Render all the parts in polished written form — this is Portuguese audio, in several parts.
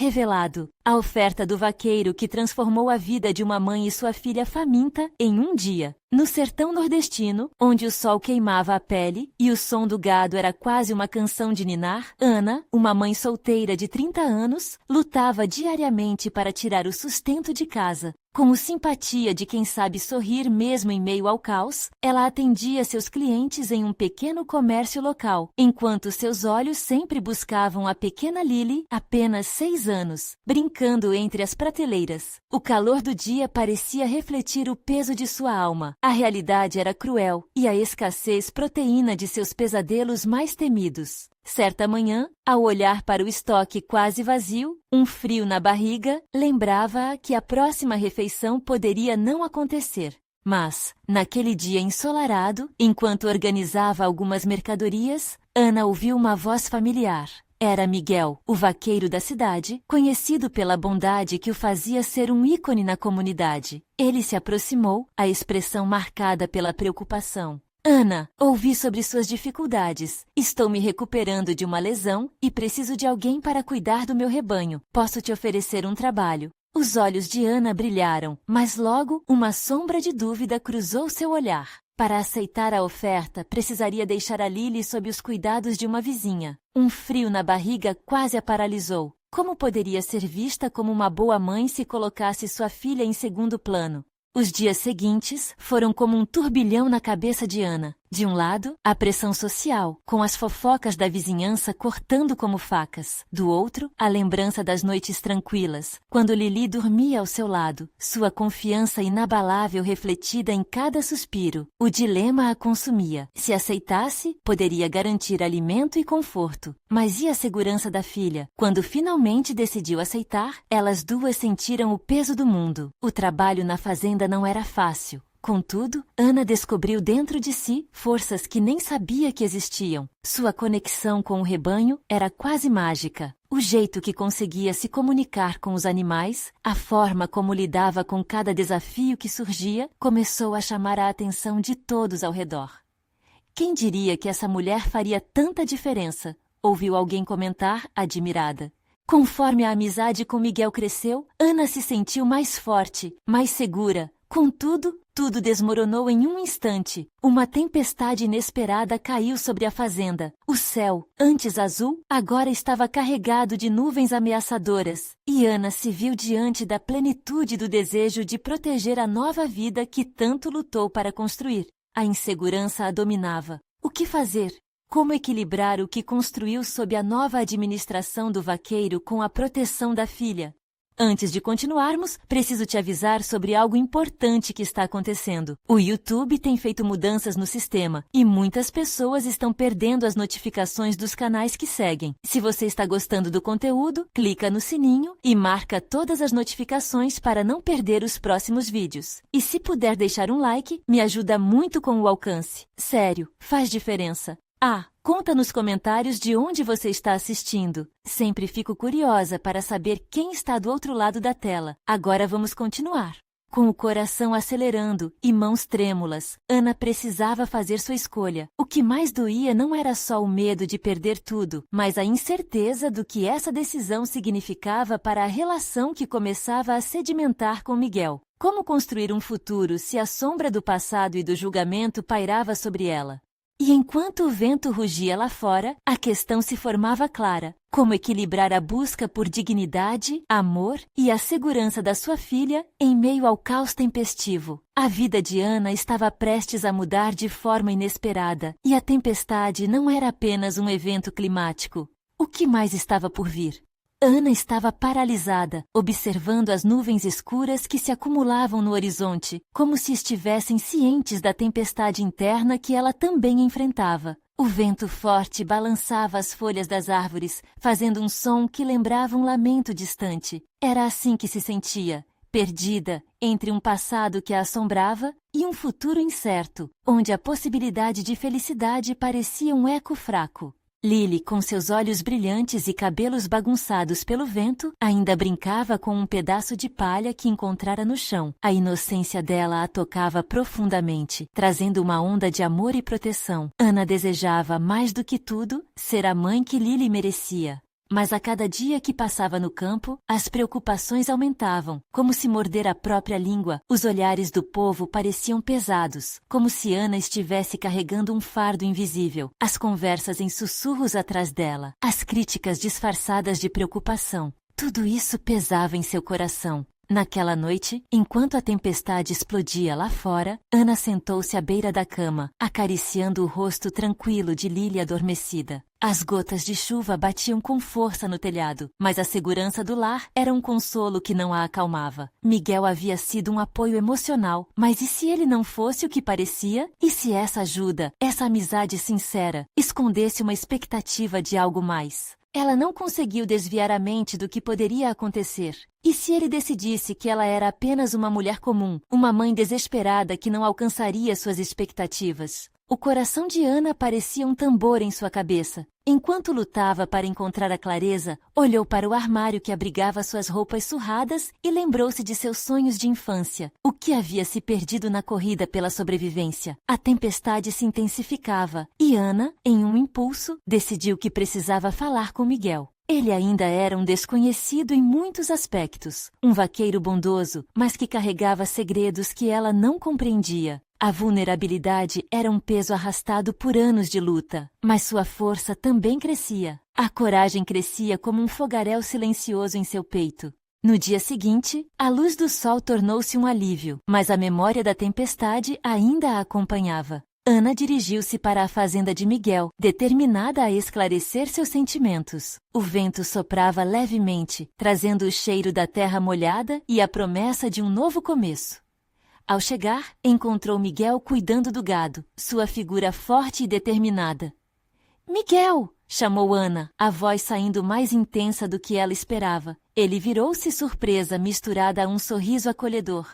Revelado. A oferta do vaqueiro que transformou a vida de uma mãe e sua filha faminta em um dia. No sertão nordestino, onde o sol queimava a pele e o som do gado era quase uma canção de ninar, Ana, uma mãe solteira de 30 anos, lutava diariamente para tirar o sustento de casa. Com simpatia de quem sabe sorrir mesmo em meio ao caos, ela atendia seus clientes em um pequeno comércio local, enquanto seus olhos sempre buscavam a pequena Lily, apenas 6 anos, brincando entre as prateleiras. O calor do dia parecia refletir o peso de sua alma. A realidade era cruel e a escassez proteína de seus pesadelos mais temidos. Certa manhã, ao olhar para o estoque quase vazio, um frio na barriga lembrava-a que a próxima refeição poderia não acontecer. Mas, naquele dia ensolarado, enquanto organizava algumas mercadorias, Ana ouviu uma voz familiar. Era Miguel, o vaqueiro da cidade, conhecido pela bondade que o fazia ser um ícone na comunidade. Ele se aproximou, a expressão marcada pela preocupação. Ana, ouvi sobre suas dificuldades. Estou me recuperando de uma lesão e preciso de alguém para cuidar do meu rebanho. Posso te oferecer um trabalho. Os olhos de Ana brilharam, mas logo uma sombra de dúvida cruzou seu olhar. Para aceitar a oferta, precisaria deixar a Lily sob os cuidados de uma vizinha. Um frio na barriga quase a paralisou. Como poderia ser vista como uma boa mãe se colocasse sua filha em segundo plano? Os dias seguintes foram como um turbilhão na cabeça de Ana. De um lado, a pressão social, com as fofocas da vizinhança cortando como facas. Do outro, a lembrança das noites tranquilas, quando Lily dormia ao seu lado, sua confiança inabalável refletida em cada suspiro. O dilema a consumia. Se aceitasse, poderia garantir alimento e conforto. Mas e a segurança da filha? Quando finalmente decidiu aceitar, elas duas sentiram o peso do mundo. O trabalho na fazenda não era fácil. Contudo, Ana descobriu dentro de si forças que nem sabia que existiam. Sua conexão com o rebanho era quase mágica. O jeito que conseguia se comunicar com os animais, a forma como lidava com cada desafio que surgia, começou a chamar a atenção de todos ao redor. Quem diria que essa mulher faria tanta diferença? Ouviu alguém comentar, admirada. Conforme a amizade com Miguel cresceu, Ana se sentiu mais forte, mais segura. Contudo, tudo desmoronou em um instante. Uma tempestade inesperada caiu sobre a fazenda. O céu, antes azul, agora estava carregado de nuvens ameaçadoras. E Ana se viu diante da plenitude do desejo de proteger a nova vida que tanto lutou para construir. A insegurança a dominava. O que fazer? Como equilibrar o que construiu sob a nova administração do vaqueiro com a proteção da filha? Antes de continuarmos, preciso te avisar sobre algo importante que está acontecendo. O YouTube tem feito mudanças no sistema e muitas pessoas estão perdendo as notificações dos canais que seguem. Se você está gostando do conteúdo, clica no sininho e marca todas as notificações para não perder os próximos vídeos. E se puder deixar um like, me ajuda muito com o alcance. Sério, faz diferença. Conta nos comentários de onde você está assistindo. Sempre fico curiosa para saber quem está do outro lado da tela. Agora vamos continuar. Com o coração acelerando e mãos trêmulas, Ana precisava fazer sua escolha. O que mais doía não era só o medo de perder tudo, mas a incerteza do que essa decisão significava para a relação que começava a sedimentar com Miguel. Como construir um futuro se a sombra do passado e do julgamento pairava sobre ela? E enquanto o vento rugia lá fora, a questão se formava clara. Como equilibrar a busca por dignidade, amor e a segurança da sua filha em meio ao caos tempestivo? A vida de Ana estava prestes a mudar de forma inesperada, e a tempestade não era apenas um evento climático. O que mais estava por vir? Ana estava paralisada, observando as nuvens escuras que se acumulavam no horizonte, como se estivessem cientes da tempestade interna que ela também enfrentava. O vento forte balançava as folhas das árvores, fazendo um som que lembrava um lamento distante. Era assim que se sentia, perdida entre um passado que a assombrava e um futuro incerto, onde a possibilidade de felicidade parecia um eco fraco. Lily, com seus olhos brilhantes e cabelos bagunçados pelo vento, ainda brincava com um pedaço de palha que encontrara no chão. A inocência dela a tocava profundamente, trazendo uma onda de amor e proteção. Ana desejava, mais do que tudo, ser a mãe que Lily merecia. Mas a cada dia que passava no campo, as preocupações aumentavam. Como se morder a própria língua, os olhares do povo pareciam pesados, como se Ana estivesse carregando um fardo invisível. As conversas em sussurros atrás dela, as críticas disfarçadas de preocupação. Tudo isso pesava em seu coração. Naquela noite, enquanto a tempestade explodia lá fora, Ana sentou-se à beira da cama, acariciando o rosto tranquilo de Lily adormecida. As gotas de chuva batiam com força no telhado, mas a segurança do lar era um consolo que não a acalmava. Miguel havia sido um apoio emocional, mas e se ele não fosse o que parecia? E se essa ajuda, essa amizade sincera, escondesse uma expectativa de algo mais? Ela não conseguiu desviar a mente do que poderia acontecer. E se ele decidisse que ela era apenas uma mulher comum, uma mãe desesperada que não alcançaria suas expectativas? O coração de Ana parecia um tambor em sua cabeça. Enquanto lutava para encontrar a clareza, olhou para o armário que abrigava suas roupas surradas e lembrou-se de seus sonhos de infância. O que havia se perdido na corrida pela sobrevivência? A tempestade se intensificava e Ana, em um impulso, decidiu que precisava falar com Miguel. Ele ainda era um desconhecido em muitos aspectos, um vaqueiro bondoso, mas que carregava segredos que ela não compreendia. A vulnerabilidade era um peso arrastado por anos de luta, mas sua força também crescia. A coragem crescia como um fogaréu silencioso em seu peito. No dia seguinte, a luz do sol tornou-se um alívio, mas a memória da tempestade ainda a acompanhava. Ana dirigiu-se para a fazenda de Miguel, determinada a esclarecer seus sentimentos. O vento soprava levemente, trazendo o cheiro da terra molhada e a promessa de um novo começo. Ao chegar, encontrou Miguel cuidando do gado, sua figura forte e determinada. "Miguel!" chamou Ana, a voz saindo mais intensa do que ela esperava. Ele virou-se surpresa misturada a um sorriso acolhedor.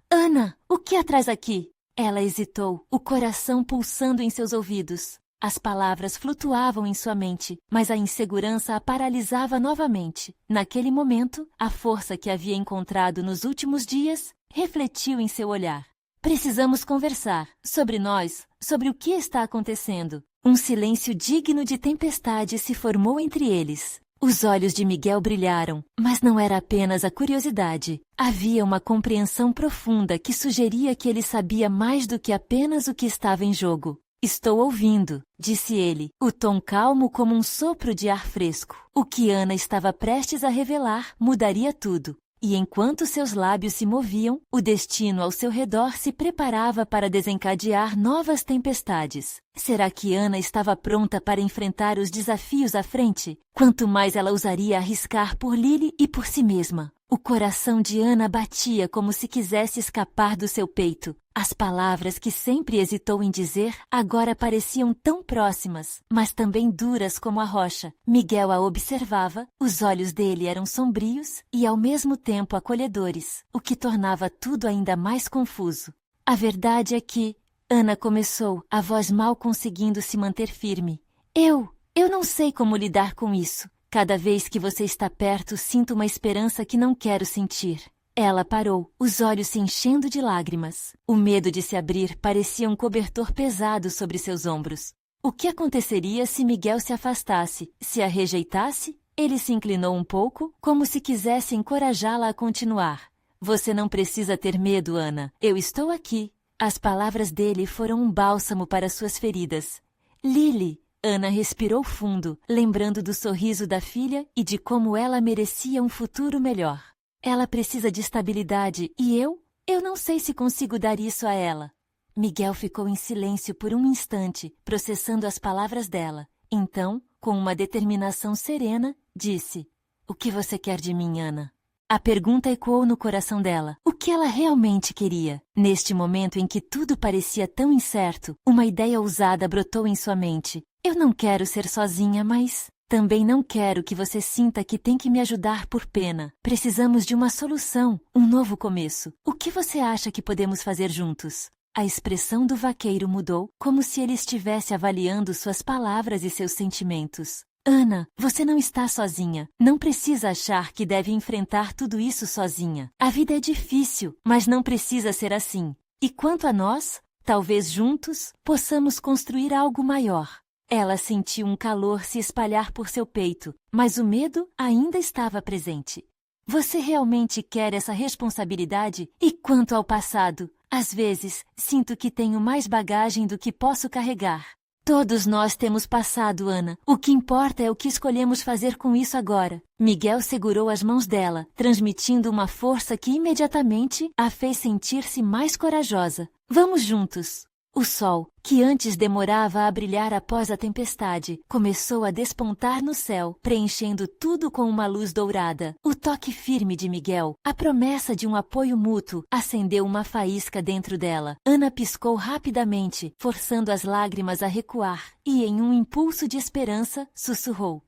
"Ana, o que a traz aqui?" Ela hesitou, o coração pulsando em seus ouvidos. As palavras flutuavam em sua mente, mas a insegurança a paralisava novamente. Naquele momento, a força que havia encontrado nos últimos dias refletiu em seu olhar. "Precisamos conversar sobre nós, sobre o que está acontecendo." Um silêncio digno de tempestade se formou entre eles. Os olhos de Miguel brilharam, mas não era apenas a curiosidade. Havia uma compreensão profunda que sugeria que ele sabia mais do que apenas o que estava em jogo. "Estou ouvindo", disse ele, o tom calmo como um sopro de ar fresco. O que Ana estava prestes a revelar mudaria tudo. E enquanto seus lábios se moviam, o destino ao seu redor se preparava para desencadear novas tempestades. Será que Ana estava pronta para enfrentar os desafios à frente? Quanto mais ela ousaria arriscar por Lily e por si mesma. O coração de Ana batia como se quisesse escapar do seu peito. As palavras que sempre hesitou em dizer agora pareciam tão próximas, mas também duras como a rocha. Miguel a observava, os olhos dele eram sombrios e ao mesmo tempo acolhedores, o que tornava tudo ainda mais confuso. "A verdade é que..." Ana começou, a voz mal conseguindo se manter firme. Eu não sei como lidar com isso. Cada vez que você está perto, sinto uma esperança que não quero sentir." Ela parou, os olhos se enchendo de lágrimas. O medo de se abrir parecia um cobertor pesado sobre seus ombros. O que aconteceria se Miguel se afastasse, se a rejeitasse? Ele se inclinou um pouco, como se quisesse encorajá-la a continuar. "Você não precisa ter medo, Ana. Eu estou aqui." As palavras dele foram um bálsamo para suas feridas. "Lily!" Ana respirou fundo, lembrando do sorriso da filha e de como ela merecia um futuro melhor. Ela precisa de estabilidade e eu não sei se consigo dar isso a ela. Miguel ficou em silêncio por um instante, processando as palavras dela. Então, com uma determinação serena, disse: "O que você quer de mim, Ana?" A pergunta ecoou no coração dela. O que ela realmente queria? Neste momento em que tudo parecia tão incerto, uma ideia ousada brotou em sua mente. "Eu não quero ser sozinha, mas também não quero que você sinta que tem que me ajudar por pena. Precisamos de uma solução, um novo começo. O que você acha que podemos fazer juntos?" A expressão do vaqueiro mudou, como se ele estivesse avaliando suas palavras e seus sentimentos. "Ana, você não está sozinha. Não precisa achar que deve enfrentar tudo isso sozinha. A vida é difícil, mas não precisa ser assim. E quanto a nós, talvez juntos possamos construir algo maior." Ela sentiu um calor se espalhar por seu peito, mas o medo ainda estava presente. Você realmente quer essa responsabilidade? E quanto ao passado? Às vezes, sinto que tenho mais bagagem do que posso carregar. Todos nós temos passado, Ana. O que importa é o que escolhemos fazer com isso agora. Miguel segurou as mãos dela, transmitindo uma força que imediatamente a fez sentir-se mais corajosa. Vamos juntos. O sol, que antes demorava a brilhar após a tempestade, começou a despontar no céu, preenchendo tudo com uma luz dourada. O toque firme de Miguel, a promessa de um apoio mútuo, acendeu uma faísca dentro dela. Ana piscou rapidamente, forçando as lágrimas a recuar, e em um impulso de esperança, sussurrou: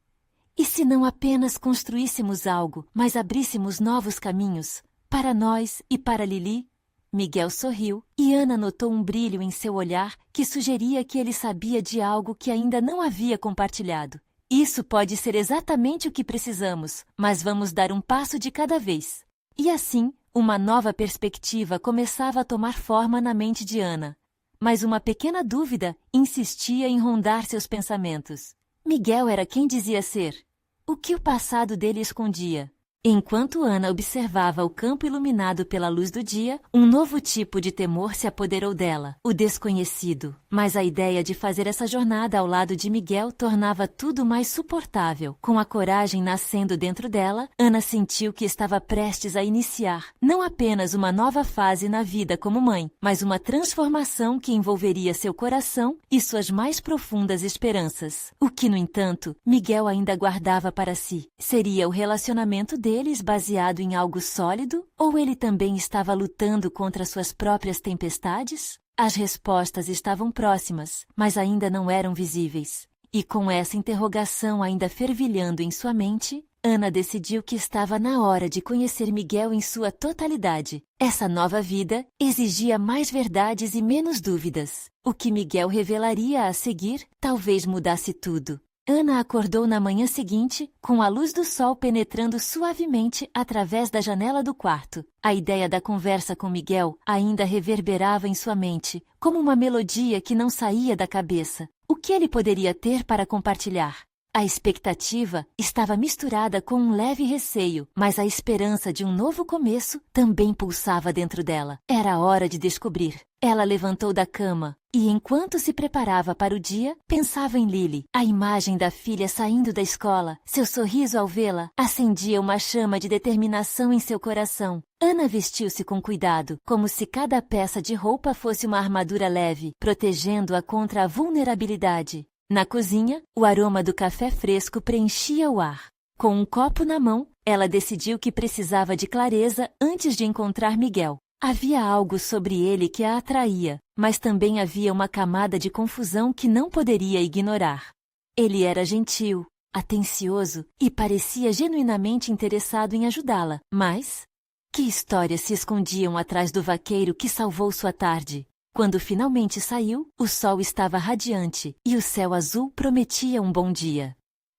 e se não apenas construíssemos algo, mas abríssemos novos caminhos? Para nós e para Lili? Miguel sorriu, e Ana notou um brilho em seu olhar que sugeria que ele sabia de algo que ainda não havia compartilhado. Isso pode ser exatamente o que precisamos, mas vamos dar um passo de cada vez. E assim, uma nova perspectiva começava a tomar forma na mente de Ana. Mas uma pequena dúvida insistia em rondar seus pensamentos. Miguel era quem dizia ser. O que o passado dele escondia? Enquanto Ana observava o campo iluminado pela luz do dia, um novo tipo de temor se apoderou dela, o desconhecido. Mas a ideia de fazer essa jornada ao lado de Miguel tornava tudo mais suportável. Com a coragem nascendo dentro dela, Ana sentiu que estava prestes a iniciar não apenas uma nova fase na vida como mãe, mas uma transformação que envolveria seu coração e suas mais profundas esperanças. O que, no entanto, Miguel ainda guardava para si. Seria o relacionamento deles baseado em algo sólido, ou ele também estava lutando contra suas próprias tempestades? As respostas estavam próximas, mas ainda não eram visíveis. E com essa interrogação ainda fervilhando em sua mente, Ana decidiu que estava na hora de conhecer Miguel em sua totalidade. Essa nova vida exigia mais verdades e menos dúvidas. O que Miguel revelaria a seguir talvez mudasse tudo. Ana acordou na manhã seguinte, com a luz do sol penetrando suavemente através da janela do quarto. A ideia da conversa com Miguel ainda reverberava em sua mente, como uma melodia que não saía da cabeça. O que ele poderia ter para compartilhar? A expectativa estava misturada com um leve receio, mas a esperança de um novo começo também pulsava dentro dela. Era hora de descobrir. Ela levantou da cama e, enquanto se preparava para o dia, pensava em Lili. A imagem da filha saindo da escola, seu sorriso ao vê-la, acendia uma chama de determinação em seu coração. Ana vestiu-se com cuidado, como se cada peça de roupa fosse uma armadura leve, protegendo-a contra a vulnerabilidade. Na cozinha, o aroma do café fresco preenchia o ar. Com um copo na mão, ela decidiu que precisava de clareza antes de encontrar Miguel. Havia algo sobre ele que a atraía, mas também havia uma camada de confusão que não poderia ignorar. Ele era gentil, atencioso e parecia genuinamente interessado em ajudá-la, mas que histórias se escondiam atrás do vaqueiro que salvou sua tarde? Quando finalmente saiu, o sol estava radiante e o céu azul prometia um bom dia.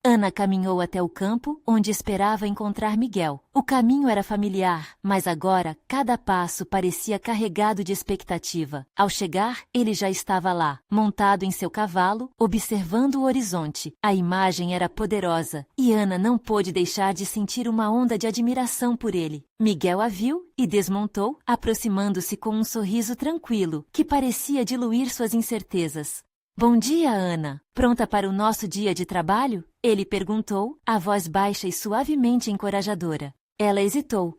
Ana caminhou até o campo, onde esperava encontrar Miguel. O caminho era familiar, mas agora cada passo parecia carregado de expectativa. Ao chegar, ele já estava lá, montado em seu cavalo, observando o horizonte. A imagem era poderosa, e Ana não pôde deixar de sentir uma onda de admiração por ele. Miguel a viu e desmontou, aproximando-se com um sorriso tranquilo, que parecia diluir suas incertezas. Bom dia, Ana. Pronta para o nosso dia de trabalho? Ele perguntou, a voz baixa e suavemente encorajadora. Ela hesitou.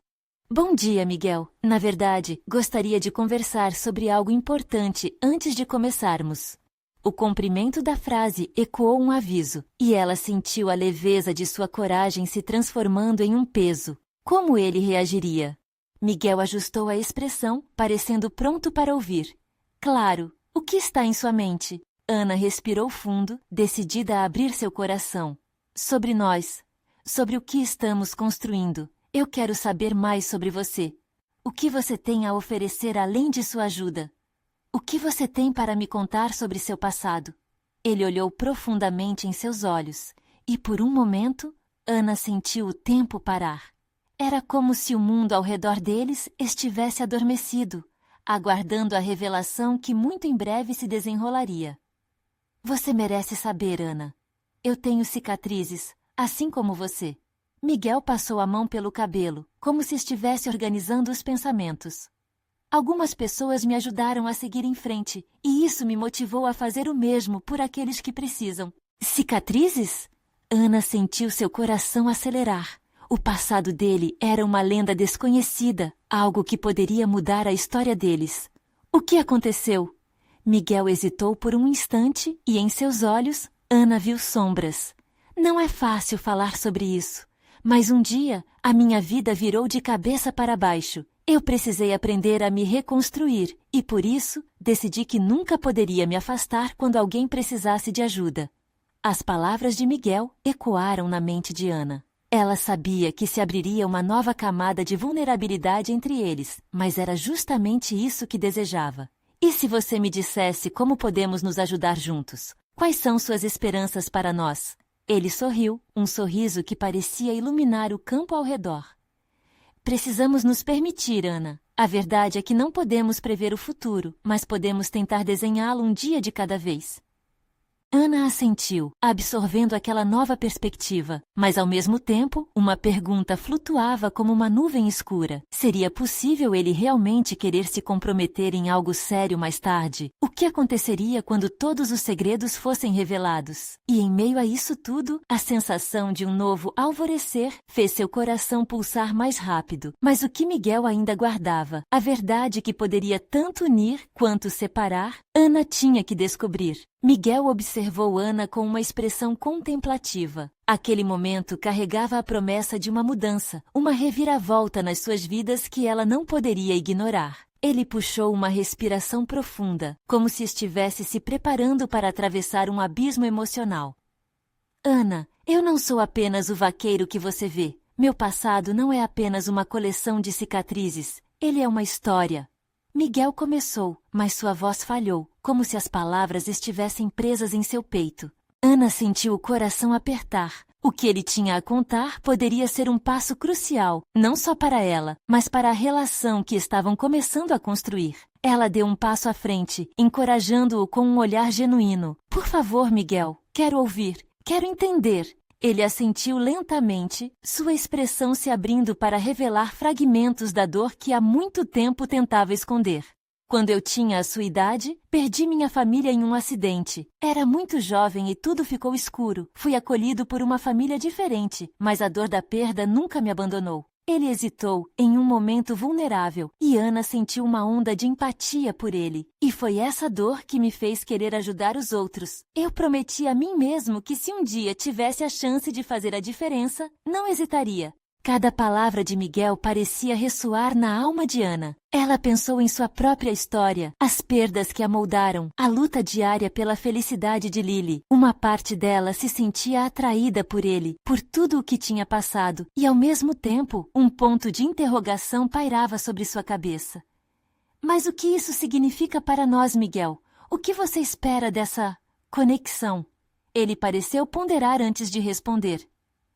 Bom dia, Miguel. Na verdade, gostaria de conversar sobre algo importante antes de começarmos. O comprimento da frase ecoou um aviso, e ela sentiu a leveza de sua coragem se transformando em um peso. Como ele reagiria? Miguel ajustou a expressão, parecendo pronto para ouvir. Claro. O que está em sua mente? Ana respirou fundo, decidida a abrir seu coração. Sobre nós. Sobre o que estamos construindo. Eu quero saber mais sobre você. O que você tem a oferecer além de sua ajuda? O que você tem para me contar sobre seu passado? Ele olhou profundamente em seus olhos, e por um momento, Ana sentiu o tempo parar. Era como se o mundo ao redor deles estivesse adormecido, aguardando a revelação que muito em breve se desenrolaria. Você merece saber, Ana. Eu tenho cicatrizes, assim como você. Miguel passou a mão pelo cabelo, como se estivesse organizando os pensamentos. Algumas pessoas me ajudaram a seguir em frente, e isso me motivou a fazer o mesmo por aqueles que precisam. Cicatrizes? Ana sentiu seu coração acelerar. O passado dele era uma lenda desconhecida, algo que poderia mudar a história deles. O que aconteceu? Miguel hesitou por um instante e em seus olhos, Ana viu sombras. Não é fácil falar sobre isso, mas um dia a minha vida virou de cabeça para baixo. Eu precisei aprender a me reconstruir e, por isso, decidi que nunca poderia me afastar quando alguém precisasse de ajuda. As palavras de Miguel ecoaram na mente de Ana. Ela sabia que se abriria uma nova camada de vulnerabilidade entre eles, mas era justamente isso que desejava. E se você me dissesse como podemos nos ajudar juntos? Quais são suas esperanças para nós? Ele sorriu, um sorriso que parecia iluminar o campo ao redor. Precisamos nos permitir, Ana. A verdade é que não podemos prever o futuro, mas podemos tentar desenhá-lo um dia de cada vez. Ana assentiu, absorvendo aquela nova perspectiva, mas ao mesmo tempo, uma pergunta flutuava como uma nuvem escura. Seria possível ele realmente querer se comprometer em algo sério mais tarde? O que aconteceria quando todos os segredos fossem revelados? E em meio a isso tudo, a sensação de um novo alvorecer fez seu coração pulsar mais rápido. Mas o que Miguel ainda guardava? A verdade que poderia tanto unir quanto separar? Ana tinha que descobrir. Miguel observou Ana com uma expressão contemplativa. Aquele momento carregava a promessa de uma mudança, uma reviravolta nas suas vidas que ela não poderia ignorar. Ele puxou uma respiração profunda, como se estivesse se preparando para atravessar um abismo emocional. Ana, eu não sou apenas o vaqueiro que você vê. Meu passado não é apenas uma coleção de cicatrizes. Ele é uma história. Miguel começou, mas sua voz falhou, como se as palavras estivessem presas em seu peito. Ana sentiu o coração apertar. O que ele tinha a contar poderia ser um passo crucial, não só para ela, mas para a relação que estavam começando a construir. Ela deu um passo à frente, encorajando-o com um olhar genuíno. Por favor, Miguel, quero ouvir, quero entender. Ele assentiu lentamente, sua expressão se abrindo para revelar fragmentos da dor que há muito tempo tentava esconder. Quando eu tinha a sua idade, perdi minha família em um acidente. Era muito jovem e tudo ficou escuro. Fui acolhido por uma família diferente, mas a dor da perda nunca me abandonou. Ele hesitou em um momento vulnerável e Ana sentiu uma onda de empatia por ele. E foi essa dor que me fez querer ajudar os outros. Eu prometi a mim mesmo que se um dia tivesse a chance de fazer a diferença, não hesitaria. Cada palavra de Miguel parecia ressoar na alma de Ana. Ela pensou em sua própria história, as perdas que a moldaram, a luta diária pela felicidade de Lily. Uma parte dela se sentia atraída por ele, por tudo o que tinha passado, e ao mesmo tempo, um ponto de interrogação pairava sobre sua cabeça. Mas o que isso significa para nós, Miguel? O que você espera dessa conexão? Ele pareceu ponderar antes de responder.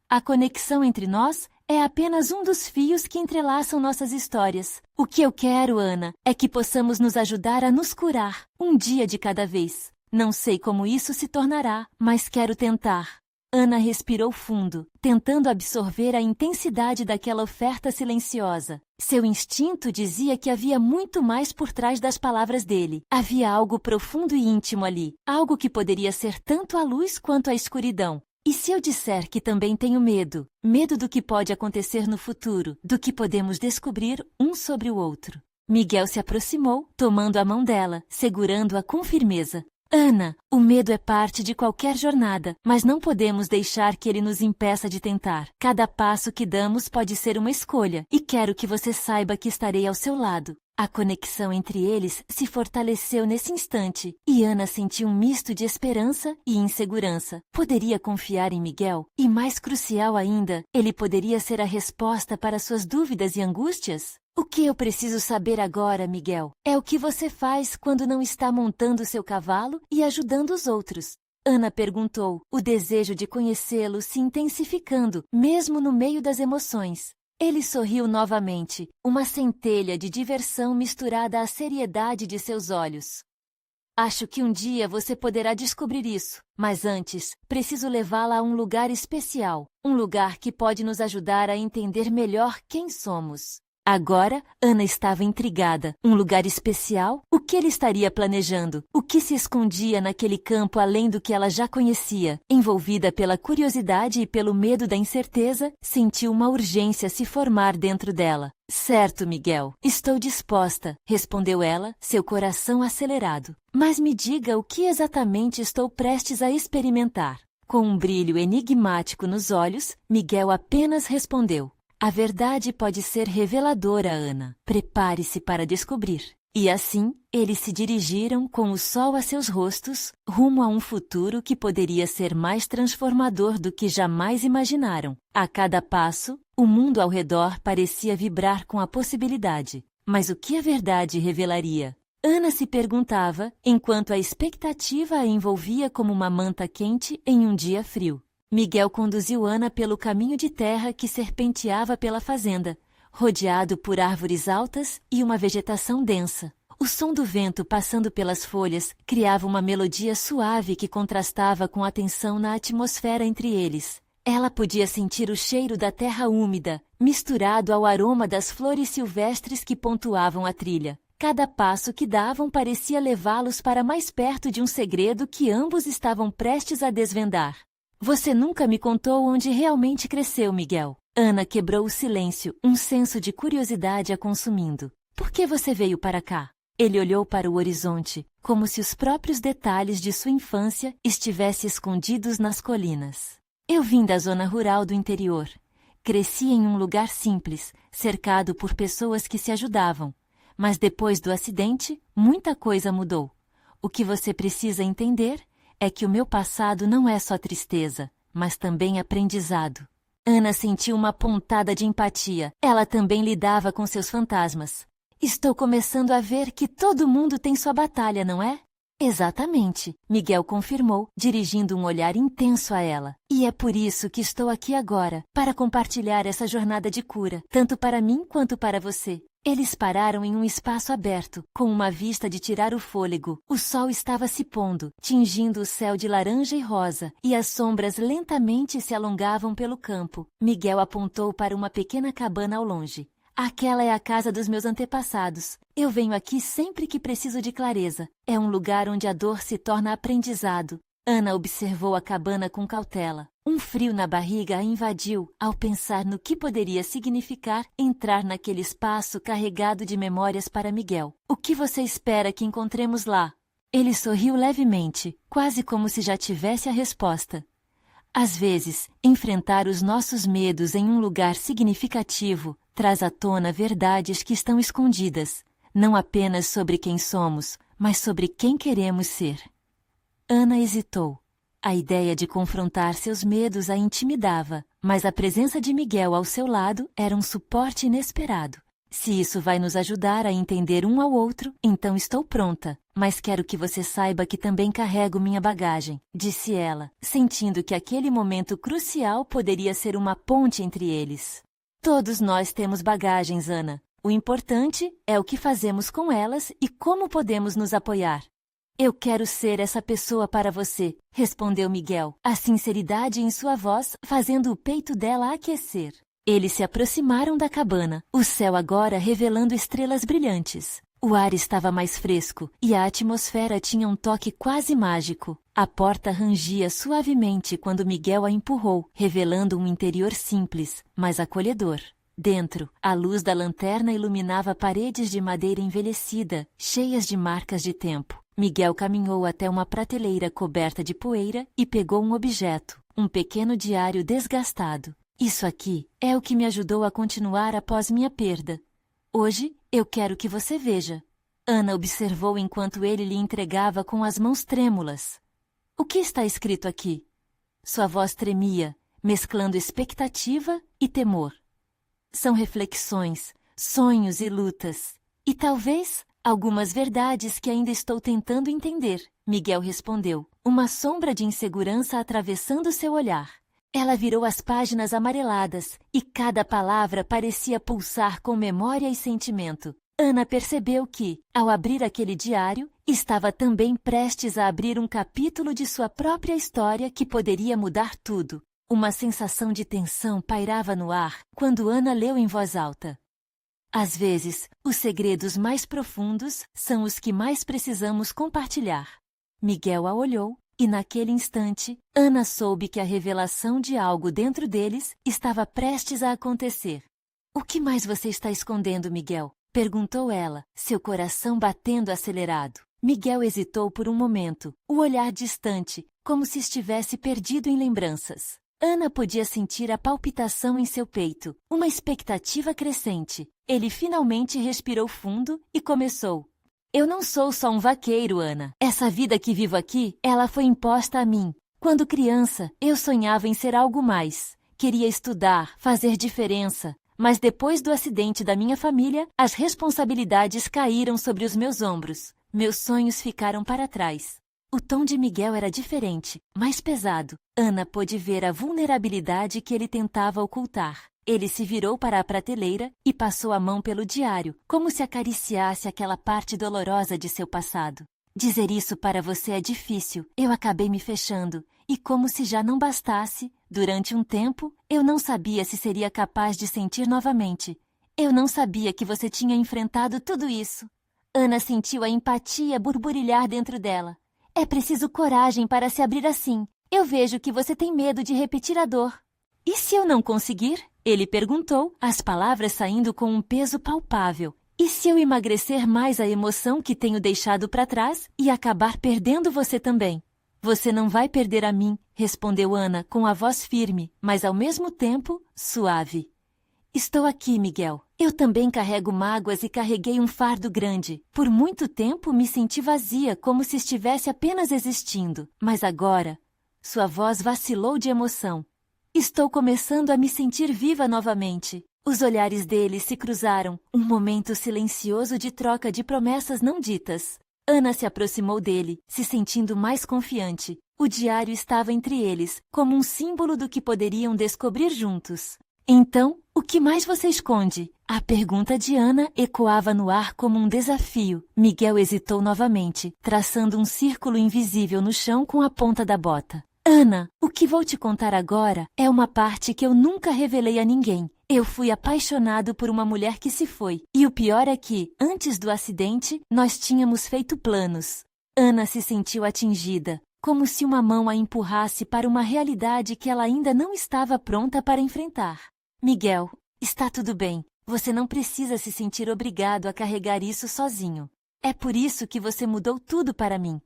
A conexão entre nós é apenas um dos fios que entrelaçam nossas histórias. O que eu quero, Ana, é que possamos nos ajudar a nos curar, um dia de cada vez. Não sei como isso se tornará, mas quero tentar. Ana respirou fundo, tentando absorver a intensidade daquela oferta silenciosa. Seu instinto dizia que havia muito mais por trás das palavras dele. Havia algo profundo e íntimo ali, algo que poderia ser tanto a luz quanto a escuridão. E se eu disser que também tenho medo? Medo do que pode acontecer no futuro, do que podemos descobrir um sobre o outro. Miguel se aproximou, tomando a mão dela, segurando-a com firmeza. Ana, o medo é parte de qualquer jornada, mas não podemos deixar que ele nos impeça de tentar. Cada passo que damos pode ser uma escolha, e quero que você saiba que estarei ao seu lado. A conexão entre eles se fortaleceu nesse instante, e Ana sentiu um misto de esperança e insegurança. Poderia confiar em Miguel? E mais crucial ainda, ele poderia ser a resposta para suas dúvidas e angústias? O que eu preciso saber agora, Miguel, é o que você faz quando não está montando seu cavalo e ajudando os outros. Ana perguntou, o desejo de conhecê-lo se intensificando, mesmo no meio das emoções. Ele sorriu novamente, uma centelha de diversão misturada à seriedade de seus olhos. Acho que um dia você poderá descobrir isso, mas antes, preciso levá-la a um lugar especial, um lugar que pode nos ajudar a entender melhor quem somos. Agora, Ana estava intrigada. Um lugar especial? O que ele estaria planejando? O que se escondia naquele campo além do que ela já conhecia? Envolvida pela curiosidade e pelo medo da incerteza, sentiu uma urgência se formar dentro dela. Certo, Miguel. Estou disposta, respondeu ela, seu coração acelerado. Mas me diga o que exatamente estou prestes a experimentar. Com um brilho enigmático nos olhos, Miguel apenas respondeu: a verdade pode ser reveladora, Ana. Prepare-se para descobrir. E assim, eles se dirigiram com o sol a seus rostos, rumo a um futuro que poderia ser mais transformador do que jamais imaginaram. A cada passo, o mundo ao redor parecia vibrar com a possibilidade. Mas o que a verdade revelaria? Ana se perguntava, enquanto a expectativa a envolvia como uma manta quente em um dia frio. Miguel conduziu Ana pelo caminho de terra que serpenteava pela fazenda, rodeado por árvores altas e uma vegetação densa. O som do vento passando pelas folhas criava uma melodia suave que contrastava com a tensão na atmosfera entre eles. Ela podia sentir o cheiro da terra úmida, misturado ao aroma das flores silvestres que pontuavam a trilha. Cada passo que davam parecia levá-los para mais perto de um segredo que ambos estavam prestes a desvendar. Você nunca me contou onde realmente cresceu, Miguel. Ana quebrou o silêncio, um senso de curiosidade a consumindo. Por que você veio para cá? Ele olhou para o horizonte, como se os próprios detalhes de sua infância estivessem escondidos nas colinas. Eu vim da zona rural do interior. Cresci em um lugar simples, cercado por pessoas que se ajudavam. Mas depois do acidente, muita coisa mudou. O que você precisa entender é que o meu passado não é só tristeza, mas também aprendizado. Ana sentiu uma pontada de empatia. Ela também lidava com seus fantasmas. Estou começando a ver que todo mundo tem sua batalha, não é? Exatamente, Miguel confirmou, dirigindo um olhar intenso a ela. E é por isso que estou aqui agora, para compartilhar essa jornada de cura, tanto para mim quanto para você. Eles pararam em um espaço aberto, com uma vista de tirar o fôlego. O sol estava se pondo, tingindo o céu de laranja e rosa, e as sombras lentamente se alongavam pelo campo. Miguel apontou para uma pequena cabana ao longe. Aquela é a casa dos meus antepassados. Eu venho aqui sempre que preciso de clareza. É um lugar onde a dor se torna aprendizado. Ana observou a cabana com cautela. Um frio na barriga a invadiu ao pensar no que poderia significar entrar naquele espaço carregado de memórias para Miguel. O que você espera que encontremos lá? Ele sorriu levemente, quase como se já tivesse a resposta. Às vezes, enfrentar os nossos medos em um lugar significativo traz à tona verdades que estão escondidas, não apenas sobre quem somos, mas sobre quem queremos ser. Ana hesitou. A ideia de confrontar seus medos a intimidava, mas a presença de Miguel ao seu lado era um suporte inesperado. Se isso vai nos ajudar a entender um ao outro, então estou pronta. Mas quero que você saiba que também carrego minha bagagem, disse ela, sentindo que aquele momento crucial poderia ser uma ponte entre eles. Todos nós temos bagagens, Ana. O importante é o que fazemos com elas e como podemos nos apoiar. Eu quero ser essa pessoa para você, respondeu Miguel, a sinceridade em sua voz fazendo o peito dela aquecer. Eles se aproximaram da cabana, o céu agora revelando estrelas brilhantes. O ar estava mais fresco e a atmosfera tinha um toque quase mágico. A porta rangia suavemente quando Miguel a empurrou, revelando um interior simples, mas acolhedor. Dentro, a luz da lanterna iluminava paredes de madeira envelhecida, cheias de marcas de tempo. Miguel caminhou até uma prateleira coberta de poeira e pegou um objeto, um pequeno diário desgastado. Isso aqui é o que me ajudou a continuar após minha perda. Hoje, eu quero que você veja. Ana observou enquanto ele lhe entregava com as mãos trêmulas. O que está escrito aqui? Sua voz tremia, mesclando expectativa e temor. São reflexões, sonhos e lutas. E talvez algumas verdades que ainda estou tentando entender, Miguel respondeu, uma sombra de insegurança atravessando seu olhar. Ela virou as páginas amareladas e cada palavra parecia pulsar com memória e sentimento. Ana percebeu que, ao abrir aquele diário, estava também prestes a abrir um capítulo de sua própria história que poderia mudar tudo. Uma sensação de tensão pairava no ar quando Ana leu em voz alta. Às vezes, os segredos mais profundos são os que mais precisamos compartilhar. Miguel a olhou, e naquele instante, Ana soube que a revelação de algo dentro deles estava prestes a acontecer. O que mais você está escondendo, Miguel? Perguntou ela, seu coração batendo acelerado. Miguel hesitou por um momento, o olhar distante, como se estivesse perdido em lembranças. Ana podia sentir a palpitação em seu peito, uma expectativa crescente. Ele finalmente respirou fundo e começou. Eu não sou só um vaqueiro, Ana. Essa vida que vivo aqui, ela foi imposta a mim. Quando criança, eu sonhava em ser algo mais. Queria estudar, fazer diferença. Mas depois do acidente da minha família, as responsabilidades caíram sobre os meus ombros. Meus sonhos ficaram para trás. O tom de Miguel era diferente, mais pesado. Ana pôde ver a vulnerabilidade que ele tentava ocultar. Ele se virou para a prateleira e passou a mão pelo diário, como se acariciasse aquela parte dolorosa de seu passado. Dizer isso para você é difícil. Eu acabei me fechando. E como se já não bastasse, durante um tempo, eu não sabia se seria capaz de sentir novamente. Eu não sabia que você tinha enfrentado tudo isso. Ana sentiu a empatia burburilhar dentro dela. É preciso coragem para se abrir assim. Eu vejo que você tem medo de repetir a dor. E se eu não conseguir? Ele perguntou, as palavras saindo com um peso palpável. E se eu emagrecer mais a emoção que tenho deixado para trás e acabar perdendo você também? Você não vai perder a mim, respondeu Ana com a voz firme, mas ao mesmo tempo suave. Estou aqui, Miguel. Eu também carrego mágoas e carreguei um fardo grande. Por muito tempo me senti vazia, como se estivesse apenas existindo. Mas agora, sua voz vacilou de emoção. Estou começando a me sentir viva novamente. Os olhares dele se cruzaram, um momento silencioso de troca de promessas não ditas. Ana se aproximou dele, se sentindo mais confiante. O diário estava entre eles, como um símbolo do que poderiam descobrir juntos. Então, o que mais você esconde? A pergunta de Ana ecoava no ar como um desafio. Miguel hesitou novamente, traçando um círculo invisível no chão com a ponta da bota. Ana, o que vou te contar agora é uma parte que eu nunca revelei a ninguém. Eu fui apaixonado por uma mulher que se foi. E o pior é que, antes do acidente, nós tínhamos feito planos. Ana se sentiu atingida, como se uma mão a empurrasse para uma realidade que ela ainda não estava pronta para enfrentar. Miguel, está tudo bem. Você não precisa se sentir obrigado a carregar isso sozinho. É por isso que você mudou tudo para mim.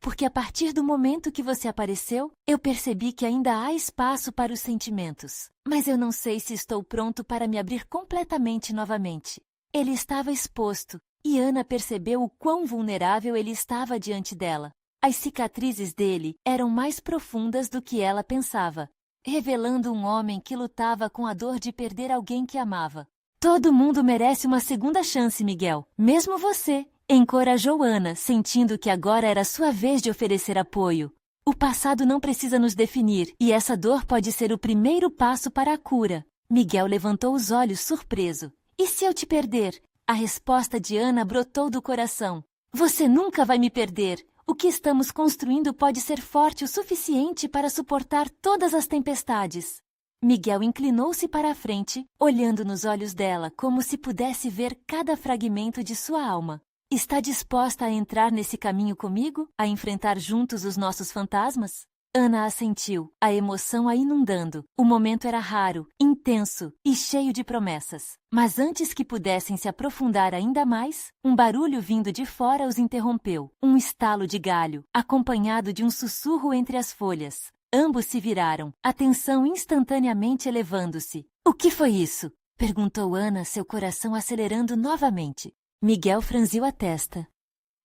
Porque a partir do momento que você apareceu, eu percebi que ainda há espaço para os sentimentos. Mas eu não sei se estou pronto para me abrir completamente novamente. Ele estava exposto, e Ana percebeu o quão vulnerável ele estava diante dela. As cicatrizes dele eram mais profundas do que ela pensava, revelando um homem que lutava com a dor de perder alguém que amava. Todo mundo merece uma segunda chance, Miguel, mesmo você. Encorajou Ana, sentindo que agora era sua vez de oferecer apoio. O passado não precisa nos definir, e essa dor pode ser o primeiro passo para a cura. Miguel levantou os olhos surpreso. E se eu te perder? A resposta de Ana brotou do coração. Você nunca vai me perder. O que estamos construindo pode ser forte o suficiente para suportar todas as tempestades. Miguel inclinou-se para a frente, olhando nos olhos dela como se pudesse ver cada fragmento de sua alma. Está disposta a entrar nesse caminho comigo? A enfrentar juntos os nossos fantasmas? Ana assentiu, a emoção a inundando. O momento era raro, intenso e cheio de promessas. Mas antes que pudessem se aprofundar ainda mais, um barulho vindo de fora os interrompeu. Um estalo de galho, acompanhado de um sussurro entre as folhas. Ambos se viraram, a tensão instantaneamente elevando-se. O que foi isso? Perguntou Ana, seu coração acelerando novamente. Miguel franziu a testa.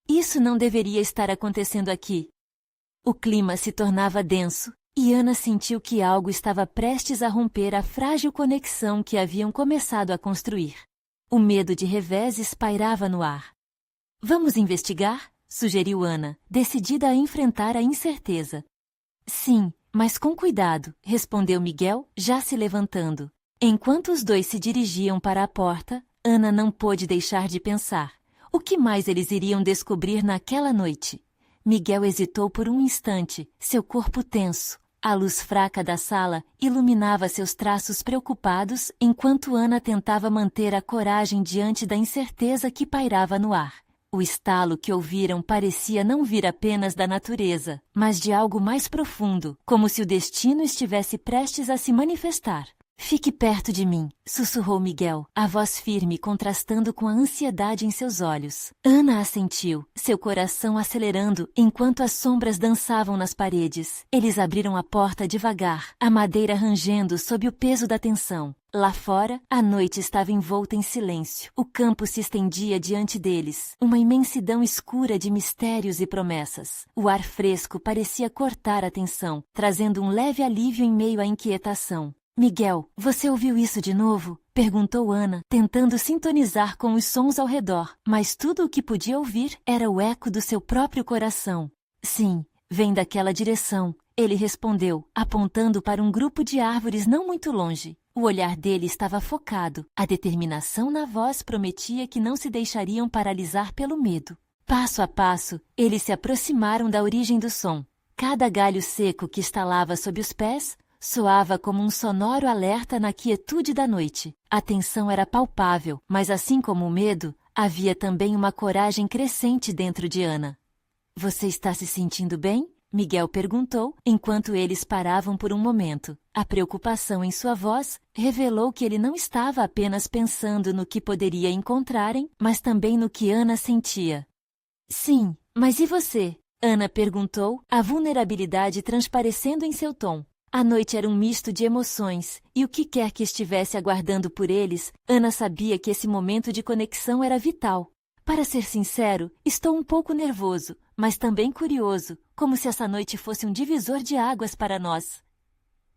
Isso não deveria estar acontecendo aqui. O clima se tornava denso, e Ana sentiu que algo estava prestes a romper a frágil conexão que haviam começado a construir. O medo de reveses pairava no ar. Vamos investigar? Sugeriu Ana, decidida a enfrentar a incerteza. Sim, mas com cuidado, respondeu Miguel, já se levantando. Enquanto os dois se dirigiam para a porta, Ana não pôde deixar de pensar. O que mais eles iriam descobrir naquela noite? Miguel hesitou por um instante, seu corpo tenso. A luz fraca da sala iluminava seus traços preocupados enquanto Ana tentava manter a coragem diante da incerteza que pairava no ar. O estalo que ouviram parecia não vir apenas da natureza, mas de algo mais profundo, como se o destino estivesse prestes a se manifestar. Fique perto de mim, sussurrou Miguel, a voz firme contrastando com a ansiedade em seus olhos. Ana assentiu, seu coração acelerando enquanto as sombras dançavam nas paredes. Eles abriram a porta devagar, a madeira rangendo sob o peso da tensão. Lá fora, a noite estava envolta em silêncio. O campo se estendia diante deles, uma imensidão escura de mistérios e promessas. O ar fresco parecia cortar a tensão, trazendo um leve alívio em meio à inquietação. Miguel, você ouviu isso de novo? Perguntou Ana, tentando sintonizar com os sons ao redor, mas tudo o que podia ouvir era o eco do seu próprio coração. Sim, vem daquela direção, ele respondeu, apontando para um grupo de árvores não muito longe. O olhar dele estava focado, a determinação na voz prometia que não se deixariam paralisar pelo medo. Passo a passo, eles se aproximaram da origem do som. Cada galho seco que estalava sob os pés soava como um sonoro alerta na quietude da noite. A tensão era palpável, mas assim como o medo, havia também uma coragem crescente dentro de Ana. Você está se sentindo bem? Miguel perguntou, enquanto eles paravam por um momento. A preocupação em sua voz revelou que ele não estava apenas pensando no que poderia encontrarem, mas também no que Ana sentia. Sim, mas e você? Ana perguntou, a vulnerabilidade transparecendo em seu tom. A noite era um misto de emoções, e o que quer que estivesse aguardando por eles, Ana sabia que esse momento de conexão era vital. Para ser sincero, estou um pouco nervoso, mas também curioso, como se essa noite fosse um divisor de águas para nós.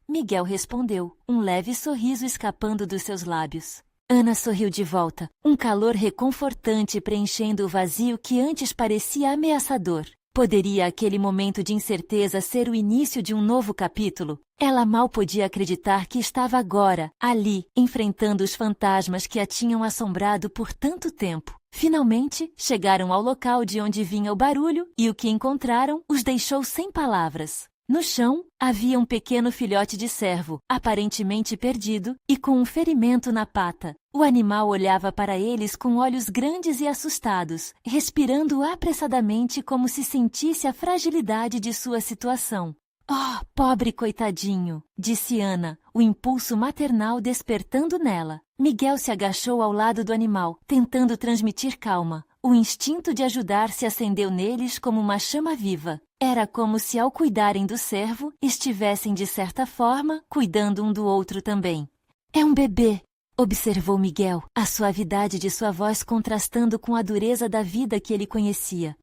Miguel respondeu, um leve sorriso escapando dos seus lábios. Ana sorriu de volta, um calor reconfortante preenchendo o vazio que antes parecia ameaçador. Poderia aquele momento de incerteza ser o início de um novo capítulo? Ela mal podia acreditar que estava agora, ali, enfrentando os fantasmas que a tinham assombrado por tanto tempo. Finalmente, chegaram ao local de onde vinha o barulho e o que encontraram os deixou sem palavras. No chão, havia um pequeno filhote de cervo, aparentemente perdido e com um ferimento na pata. O animal olhava para eles com olhos grandes e assustados, respirando apressadamente como se sentisse a fragilidade de sua situação. Oh, pobre coitadinho, disse Ana, o impulso maternal despertando nela. Miguel se agachou ao lado do animal, tentando transmitir calma. O instinto de ajudar se acendeu neles como uma chama viva. Era como se, ao cuidarem do cervo, estivessem, de certa forma, cuidando um do outro também. É um bebê, observou Miguel, a suavidade de sua voz contrastando com a dureza da vida que ele conhecia.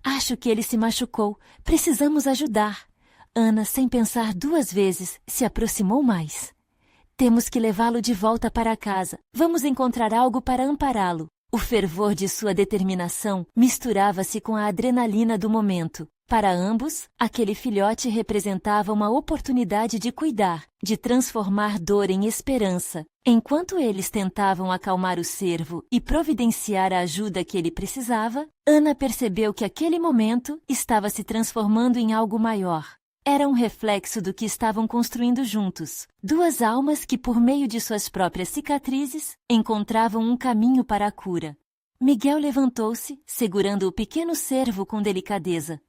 Acho que ele se machucou. Precisamos ajudar. Ana, sem pensar duas vezes, se aproximou mais. Temos que levá-lo de volta para casa. Vamos encontrar algo para ampará-lo. O fervor de sua determinação misturava-se com a adrenalina do momento. Para ambos, aquele filhote representava uma oportunidade de cuidar, de transformar dor em esperança. Enquanto eles tentavam acalmar o cervo e providenciar a ajuda que ele precisava, Ana percebeu que aquele momento estava se transformando em algo maior. Era um reflexo do que estavam construindo juntos. Duas almas que, por meio de suas próprias cicatrizes, encontravam um caminho para a cura. Miguel levantou-se, segurando o pequeno cervo com delicadeza.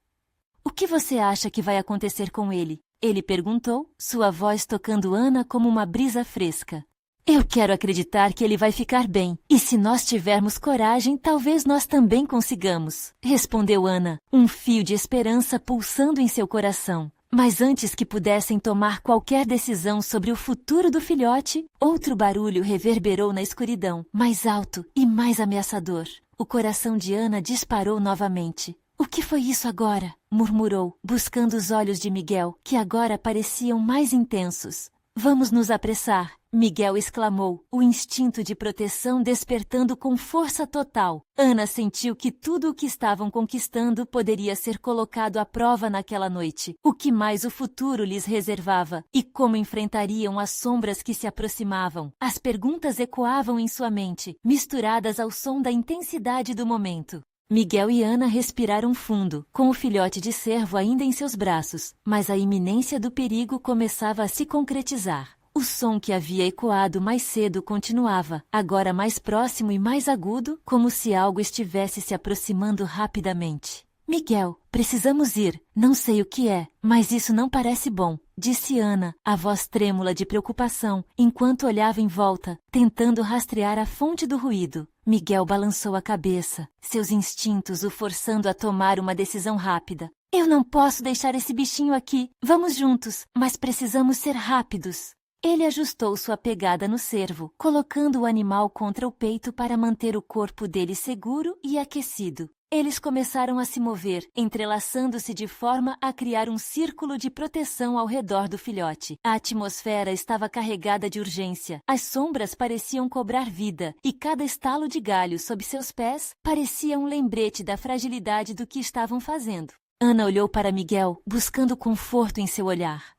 O que você acha que vai acontecer com ele? Ele perguntou, sua voz tocando Ana como uma brisa fresca. Eu quero acreditar que ele vai ficar bem, e se nós tivermos coragem, talvez nós também consigamos, respondeu Ana, um fio de esperança pulsando em seu coração. Mas antes que pudessem tomar qualquer decisão sobre o futuro do filhote, outro barulho reverberou na escuridão, mais alto e mais ameaçador. O coração de Ana disparou novamente. O que foi isso agora? Murmurou, buscando os olhos de Miguel, que agora pareciam mais intensos. Vamos nos apressar. Miguel exclamou, o instinto de proteção despertando com força total. Ana sentiu que tudo o que estavam conquistando poderia ser colocado à prova naquela noite. O que mais o futuro lhes reservava e como enfrentariam as sombras que se aproximavam. As perguntas ecoavam em sua mente, misturadas ao som da intensidade do momento. Miguel e Ana respiraram fundo, com o filhote de cervo ainda em seus braços, mas a iminência do perigo começava a se concretizar. O som que havia ecoado mais cedo continuava, agora mais próximo e mais agudo, como se algo estivesse se aproximando rapidamente. Miguel, precisamos ir. Não sei o que é, mas isso não parece bom, disse Ana, a voz trêmula de preocupação, enquanto olhava em volta, tentando rastrear a fonte do ruído. Miguel balançou a cabeça, seus instintos o forçando a tomar uma decisão rápida. Eu não posso deixar esse bichinho aqui. Vamos juntos, mas precisamos ser rápidos. Ele ajustou sua pegada no cervo, colocando o animal contra o peito para manter o corpo dele seguro e aquecido. Eles começaram a se mover, entrelaçando-se de forma a criar um círculo de proteção ao redor do filhote. A atmosfera estava carregada de urgência. As sombras pareciam cobrar vida, e cada estalo de galho sob seus pés parecia um lembrete da fragilidade do que estavam fazendo. Ana olhou para Miguel, buscando conforto em seu olhar.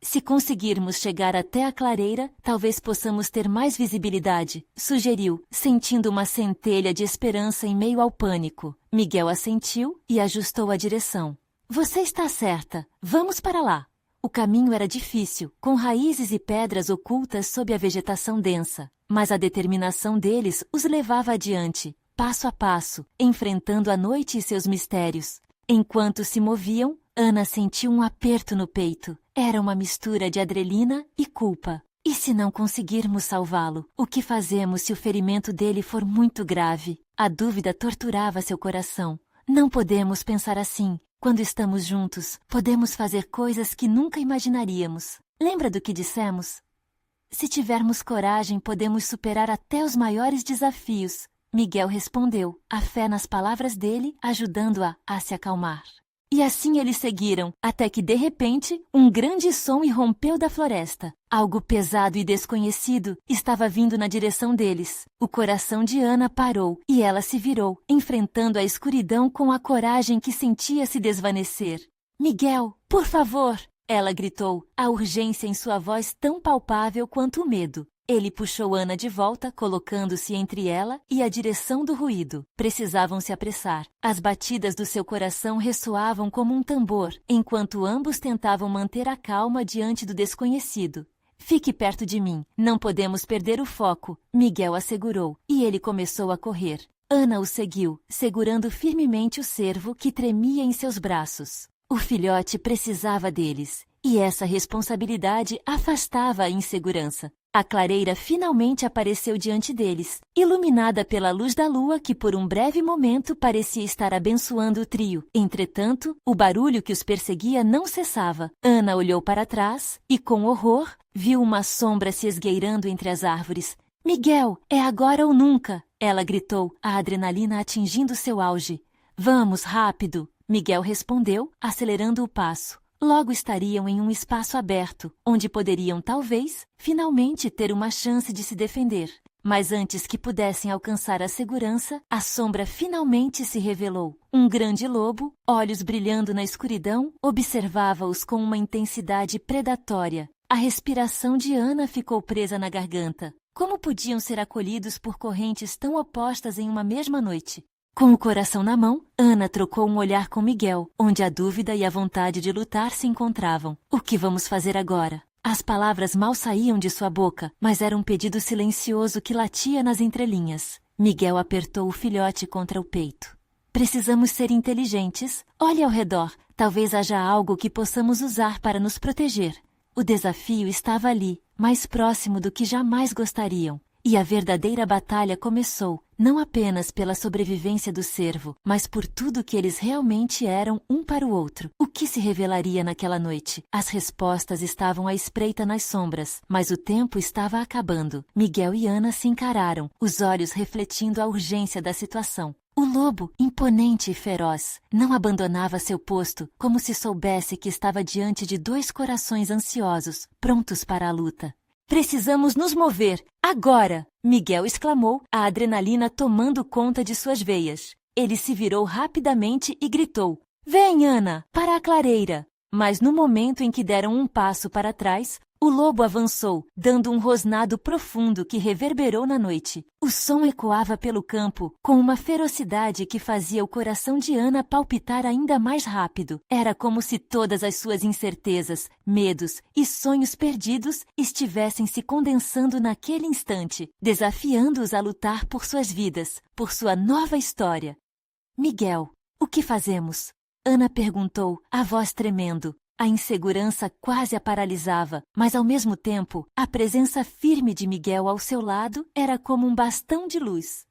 Se conseguirmos chegar até a clareira, talvez possamos ter mais visibilidade, sugeriu, sentindo uma centelha de esperança em meio ao pânico. Miguel assentiu e ajustou a direção. Você está certa. Vamos para lá. O caminho era difícil, com raízes e pedras ocultas sob a vegetação densa, mas a determinação deles os levava adiante, passo a passo, enfrentando a noite e seus mistérios. Enquanto se moviam, Ana sentiu um aperto no peito. Era uma mistura de adrenalina e culpa. E se não conseguirmos salvá-lo? O que fazemos se o ferimento dele for muito grave? A dúvida torturava seu coração. Não podemos pensar assim. Quando estamos juntos, podemos fazer coisas que nunca imaginaríamos. Lembra do que dissemos? Se tivermos coragem, podemos superar até os maiores desafios. Miguel respondeu, a fé nas palavras dele ajudando-a a se acalmar. E assim eles seguiram, até que de repente, um grande som irrompeu da floresta. Algo pesado e desconhecido estava vindo na direção deles. O coração de Ana parou e ela se virou, enfrentando a escuridão com a coragem que sentia se desvanecer. Miguel, por favor! Ela gritou, a urgência em sua voz tão palpável quanto o medo. Ele puxou Ana de volta, colocando-se entre ela e a direção do ruído. Precisavam se apressar. As batidas do seu coração ressoavam como um tambor, enquanto ambos tentavam manter a calma diante do desconhecido. Fique perto de mim. Não podemos perder o foco, Miguel assegurou, e ele começou a correr. Ana o seguiu, segurando firmemente o cervo que tremia em seus braços. O filhote precisava deles, e essa responsabilidade afastava a insegurança. A clareira finalmente apareceu diante deles, iluminada pela luz da lua que por um breve momento parecia estar abençoando o trio. Entretanto, o barulho que os perseguia não cessava. Ana olhou para trás e, com horror, viu uma sombra se esgueirando entre as árvores. Miguel, é agora ou nunca! Ela gritou, a adrenalina atingindo seu auge. Vamos, rápido! Miguel respondeu, acelerando o passo. Logo estariam em um espaço aberto, onde poderiam, talvez, finalmente ter uma chance de se defender. Mas antes que pudessem alcançar a segurança, a sombra finalmente se revelou. Um grande lobo, olhos brilhando na escuridão, observava-os com uma intensidade predatória. A respiração de Ana ficou presa na garganta. Como podiam ser acolhidos por correntes tão opostas em uma mesma noite? Com o coração na mão, Ana trocou um olhar com Miguel, onde a dúvida e a vontade de lutar se encontravam. O que vamos fazer agora? As palavras mal saíam de sua boca, mas era um pedido silencioso que latia nas entrelinhas. Miguel apertou o filhote contra o peito. Precisamos ser inteligentes. Olhe ao redor. Talvez haja algo que possamos usar para nos proteger. O desafio estava ali, mais próximo do que jamais gostariam. E a verdadeira batalha começou, não apenas pela sobrevivência do cervo, mas por tudo que eles realmente eram um para o outro. O que se revelaria naquela noite? As respostas estavam à espreita nas sombras, mas o tempo estava acabando. Miguel e Ana se encararam, os olhos refletindo a urgência da situação. O lobo, imponente e feroz, não abandonava seu posto, como se soubesse que estava diante de dois corações ansiosos, prontos para a luta. Precisamos nos mover, agora! Miguel exclamou, a adrenalina tomando conta de suas veias. Ele se virou rapidamente e gritou: Vem, Ana, para a clareira! Mas no momento em que deram um passo para trás, o lobo avançou, dando um rosnado profundo que reverberou na noite. O som ecoava pelo campo, com uma ferocidade que fazia o coração de Ana palpitar ainda mais rápido. Era como se todas as suas incertezas, medos e sonhos perdidos estivessem se condensando naquele instante, desafiando-os a lutar por suas vidas, por sua nova história. Miguel, o que fazemos? Ana perguntou, a voz tremendo. A insegurança quase a paralisava, mas ao mesmo tempo, a presença firme de Miguel ao seu lado era como um bastão de luz.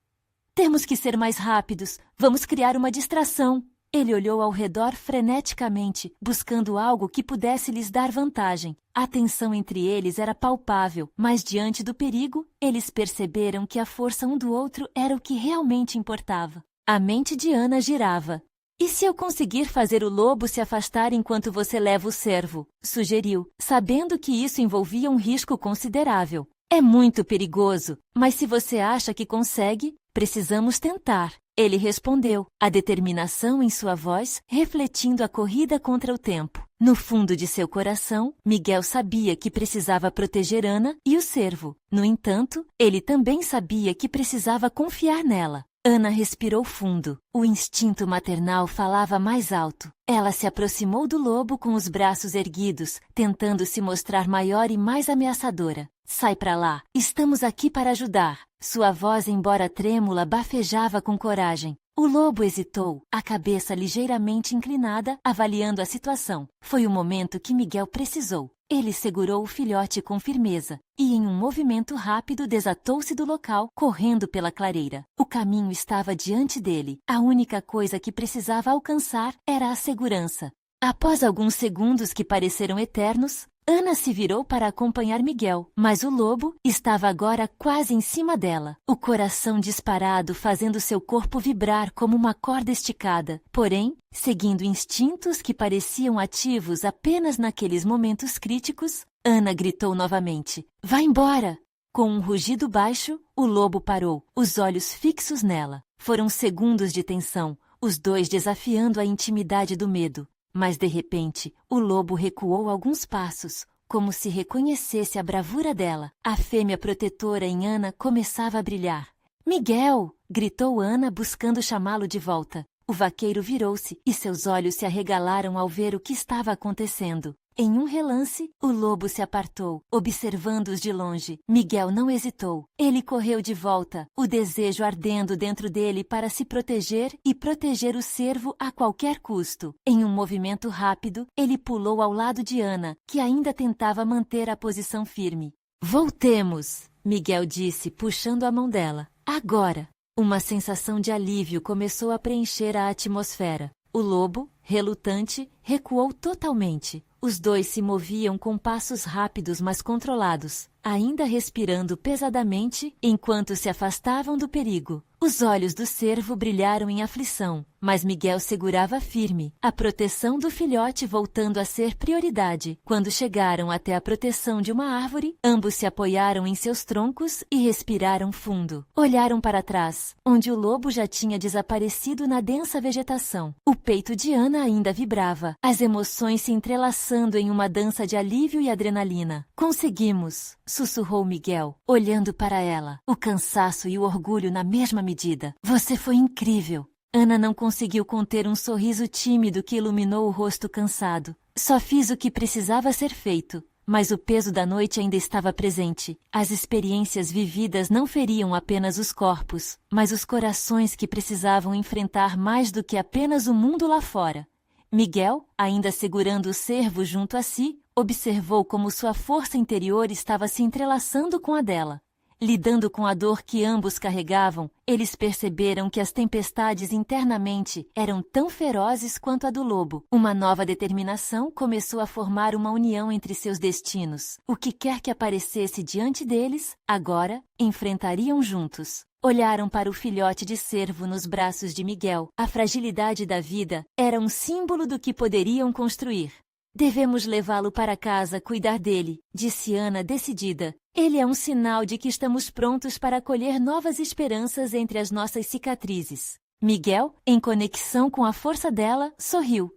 Temos que ser mais rápidos, vamos criar uma distração. Ele olhou ao redor freneticamente, buscando algo que pudesse lhes dar vantagem. A tensão entre eles era palpável, mas diante do perigo, eles perceberam que a força um do outro era o que realmente importava. A mente de Ana girava. E se eu conseguir fazer o lobo se afastar enquanto você leva o cervo? Sugeriu, sabendo que isso envolvia um risco considerável. É muito perigoso, mas se você acha que consegue, precisamos tentar. Ele respondeu, a determinação em sua voz refletindo a corrida contra o tempo. No fundo de seu coração, Miguel sabia que precisava proteger Ana e o cervo. No entanto, ele também sabia que precisava confiar nela. Ana respirou fundo. O instinto maternal falava mais alto. Ela se aproximou do lobo com os braços erguidos, tentando se mostrar maior e mais ameaçadora. Sai pra lá, estamos aqui para ajudar. Sua voz, embora trêmula, bafejava com coragem. O lobo hesitou, a cabeça ligeiramente inclinada, avaliando a situação. Foi o momento que Miguel precisou. Ele segurou o filhote com firmeza e, em um movimento rápido, desatou-se do local, correndo pela clareira. O caminho estava diante dele. A única coisa que precisava alcançar era a segurança. Após alguns segundos que pareceram eternos, Ana se virou para acompanhar Miguel, mas o lobo estava agora quase em cima dela, o coração disparado fazendo seu corpo vibrar como uma corda esticada. Porém, seguindo instintos que pareciam ativos apenas naqueles momentos críticos, Ana gritou novamente: Vá embora! Com um rugido baixo, o lobo parou, os olhos fixos nela. Foram segundos de tensão, os dois desafiando a intimidade do medo. Mas, de repente, o lobo recuou alguns passos, como se reconhecesse a bravura dela. A fêmea protetora em Ana começava a brilhar. Miguel! Gritou Ana, buscando chamá-lo de volta. O vaqueiro virou-se e seus olhos se arregalaram ao ver o que estava acontecendo. Em um relance, o lobo se apartou, observando-os de longe. Miguel não hesitou. Ele correu de volta, o desejo ardendo dentro dele para se proteger e proteger o cervo a qualquer custo. Em um movimento rápido, ele pulou ao lado de Ana, que ainda tentava manter a posição firme. Voltemos! Miguel disse, puxando a mão dela. Agora! Uma sensação de alívio começou a preencher a atmosfera. O lobo, relutante, recuou totalmente. Os dois se moviam com passos rápidos mas controlados, ainda respirando pesadamente enquanto se afastavam do perigo. Os olhos do cervo brilharam em aflição, mas Miguel segurava firme, a proteção do filhote voltando a ser prioridade. Quando chegaram até a proteção de uma árvore, ambos se apoiaram em seus troncos e respiraram fundo. Olharam para trás, onde o lobo já tinha desaparecido na densa vegetação. O peito de Ana ainda vibrava, as emoções se entrelaçando em uma dança de alívio e adrenalina. Conseguimos! Sussurrou Miguel, olhando para ela, o cansaço e o orgulho na mesma medida. Você foi incrível! Ana não conseguiu conter um sorriso tímido que iluminou o rosto cansado. Só fiz o que precisava ser feito, mas o peso da noite ainda estava presente. As experiências vividas não feriam apenas os corpos, mas os corações que precisavam enfrentar mais do que apenas o mundo lá fora. Miguel, ainda segurando o cervo junto a si, observou como sua força interior estava se entrelaçando com a dela. Lidando com a dor que ambos carregavam, eles perceberam que as tempestades internamente eram tão ferozes quanto a do lobo. Uma nova determinação começou a formar uma união entre seus destinos. O que quer que aparecesse diante deles, agora enfrentariam juntos. Olharam para o filhote de cervo nos braços de Miguel. A fragilidade da vida era um símbolo do que poderiam construir. Devemos levá-lo para casa, cuidar dele, disse Ana decidida. Ele é um sinal de que estamos prontos para acolher novas esperanças entre as nossas cicatrizes. Miguel, em conexão com a força dela, sorriu.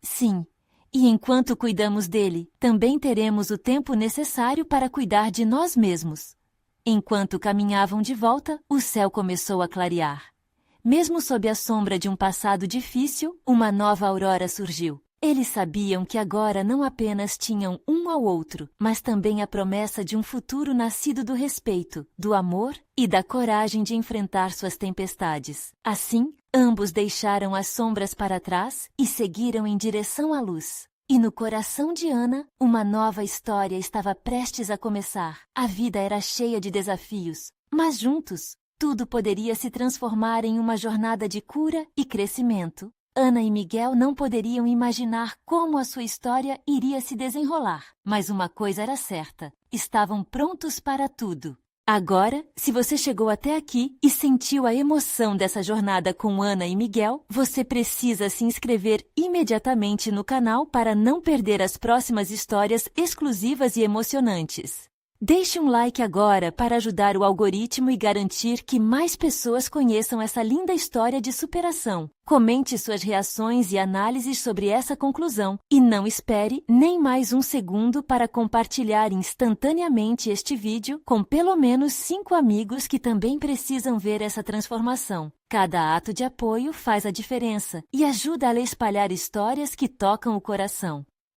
Sim, e enquanto cuidamos dele, também teremos o tempo necessário para cuidar de nós mesmos. Enquanto caminhavam de volta, o céu começou a clarear. Mesmo sob a sombra de um passado difícil, uma nova aurora surgiu. Eles sabiam que agora não apenas tinham um ao outro, mas também a promessa de um futuro nascido do respeito, do amor e da coragem de enfrentar suas tempestades. Assim, ambos deixaram as sombras para trás e seguiram em direção à luz. E no coração de Ana, uma nova história estava prestes a começar. A vida era cheia de desafios, mas juntos, tudo poderia se transformar em uma jornada de cura e crescimento. Ana e Miguel não poderiam imaginar como a sua história iria se desenrolar, mas uma coisa era certa: estavam prontos para tudo. Agora, se você chegou até aqui e sentiu a emoção dessa jornada com Ana e Miguel, você precisa se inscrever imediatamente no canal para não perder as próximas histórias exclusivas e emocionantes. Deixe um like agora para ajudar o algoritmo e garantir que mais pessoas conheçam essa linda história de superação. Comente suas reações e análises sobre essa conclusão e não espere nem mais um segundo para compartilhar instantaneamente este vídeo com pelo menos 5 amigos que também precisam ver essa transformação. Cada ato de apoio faz a diferença e ajuda a espalhar histórias que tocam o coração.